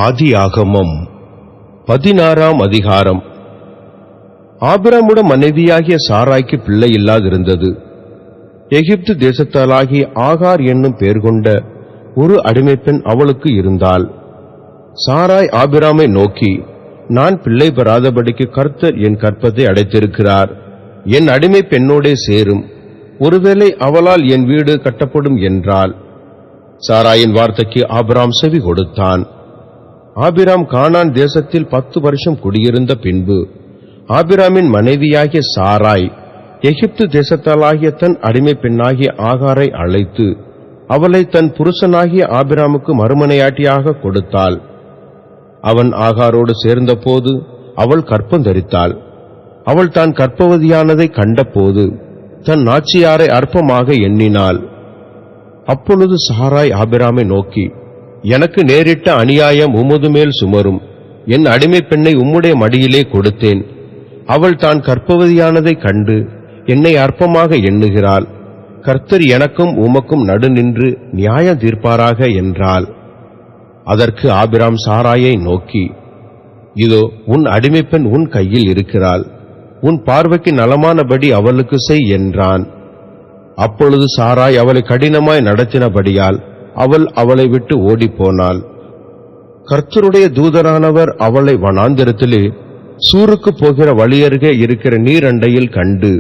ஆதியாகமம் 16ஆம் அதிகாரம். ஆபிரமுட மனைவியாகிய சாராய்க்கு பிள்ளை இல்லாதிருந்தது. எகிப்து தேசத்தாலாகிய ஆகார் என்னும் பெயர் கொண்ட ஒரு அடிமைப்பெண் அவளுக்கு இருந்தாள். சாராய் ஆபிராமை நோக்கி, நான் பிள்ளை பெறாதபடிக்கு கர்த்தர் என் கற்பத்தை அடைத்திருக்கிறார். என் அடிமை பெண்ணோடே சேரும், ஒருவேளை அவளால் என் வீடு கட்டப்படும் என்றாள். சாராயின் வார்த்தைக்கு ஆபிராம் செவி கொடுத்தான். ஆபிராம் கானான் தேசத்தில் 10 வருஷம் குடியிருந்த பின்பு ஆபிராமின் மனைவியாகிய சாராய் எகிப்து தேசத்தாலாகிய தன் அடிமை பெண்ணாகிய ஆகாரை அழைத்து அவளை தன் புருஷனாகிய ஆபிராமுக்கு மறுமனையாட்டியாக கொடுத்தாள். அவன் ஆகாரோடு சேர்ந்தபோது அவள் கர்ப்பம் தரித்தாள். அவள் தான் கர்ப்பவதியானதை கண்டபோது தன் நாச்சியாரை அற்பமாக எண்ணினாள். அப்பொழுது சாராய் ஆபிராமை நோக்கி, எனக்கு நேரிட்ட அநியாயம் உமது மேல் சுமரும். என் அடிமை பெண்ணை உம்முடைய மடியிலே கொடுத்தேன். அவள் தான் கர்ப்பவதியானதை கண்டு என்னை அற்பமாக எண்ணுகிறாள். கர்த்தர் எனக்கும் உமக்கும் நடு நின்று நியாயம் தீர்ப்பாராக என்றாள். அதற்கு ஆபிராம் சாராயை நோக்கி, இதோ உன் அடிமை பெண் உன் கையில் இருக்கிறாள். உன் பார்வைக்கு நலமானபடி அவளுக்கு செய் என்றான். அப்பொழுது சாராய் அவளை கடினமாய் நடத்தினபடியால் அவள் அவளை விட்டு ஓடிப்போனாள். கர்த்தருடைய தூதரானவர் அவளை வனாந்திரத்திலே சூருக்கு போகிற வழியருகே இருக்கிற நீரண்டையில் கண்டு,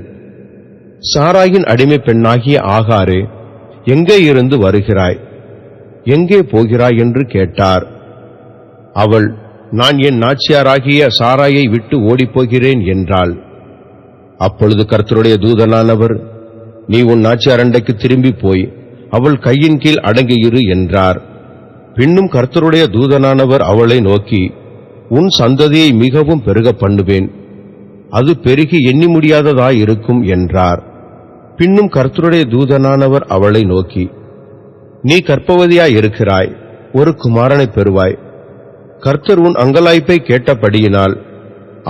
சாராயின் அடிமை பெண்ணாகிய ஆகாரே, எங்கே இருந்து வருகிறாய், எங்கே போகிறாய் என்று கேட்டார். அவள், நான் என் நாச்சியாராகிய சாராயை விட்டு ஓடிப்போகிறேன் என்றாள். அப்பொழுது கர்த்தருடைய தூதனானவர், நீ உன் நாச்சியார் அண்டைக்கு திரும்பி போய் அவள் கையின் கீழ் அடங்கியிரு என்றார். பின்னும் கர்த்தருடைய தூதனானவர் அவளை நோக்கி, உன் சந்ததியை மிகவும் பெருக பண்ணுவேன், அது பெருகி எண்ணி முடியாததாயிருக்கும் என்றார். பின்னும் கர்த்தருடைய தூதனானவர் அவளை நோக்கி, நீ கர்ப்பவதியாயிருக்கிறாய், ஒரு குமாரனை பெறுவாய். கர்த்தர் உன் அங்கலாய்ப்பை கேட்டபடியினால்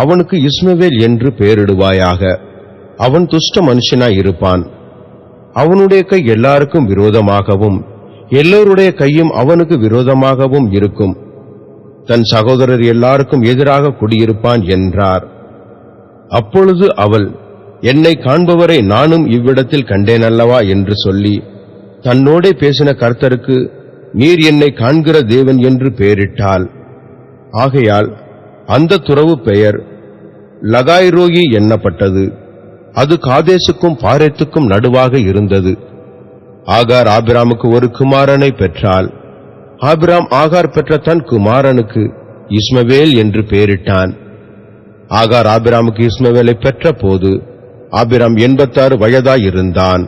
அவனுக்கு இஸ்மவேல் என்று பெயரிடுவாயாக. அவன் துஷ்ட மனுஷனாயிருப்பான். அவனுடைய கை எல்லாருக்கும் விரோதமாகவும் எல்லோருடைய கையும் அவனுக்கு விரோதமாகவும் இருக்கும். தன் சகோதரர் எல்லாருக்கும் எதிராக குடியிருப்பான் என்றார். அப்பொழுது அவள், என்னை காண்பவரை நானும் இவ்விடத்தில் கண்டேன் அல்லவா என்று சொல்லி தன்னோடே பேசின கர்த்தருக்கு, நீர் என்னை காண்கிற தேவன் என்று பெயரிட்டாள். ஆகையால் அந்த துறவு பெயர் லகாய்ரோயி எண்ணப்பட்டது. அது காதேசுக்கும் பாரேத்துக்கும் நடுவாக இருந்தது. ஆகார் ஆபிராமுக்கு ஒரு குமாரனை பெற்றாள். ஆபிராம் ஆகார் பெற்ற தன் குமாரனுக்கு இஸ்மவேல் என்று பெயரிட்டான். ஆகார் ஆபிராமுக்கு இஸ்மவேலை பெற்ற போது ஆபிராம் 86 வயதாயிருந்தான்.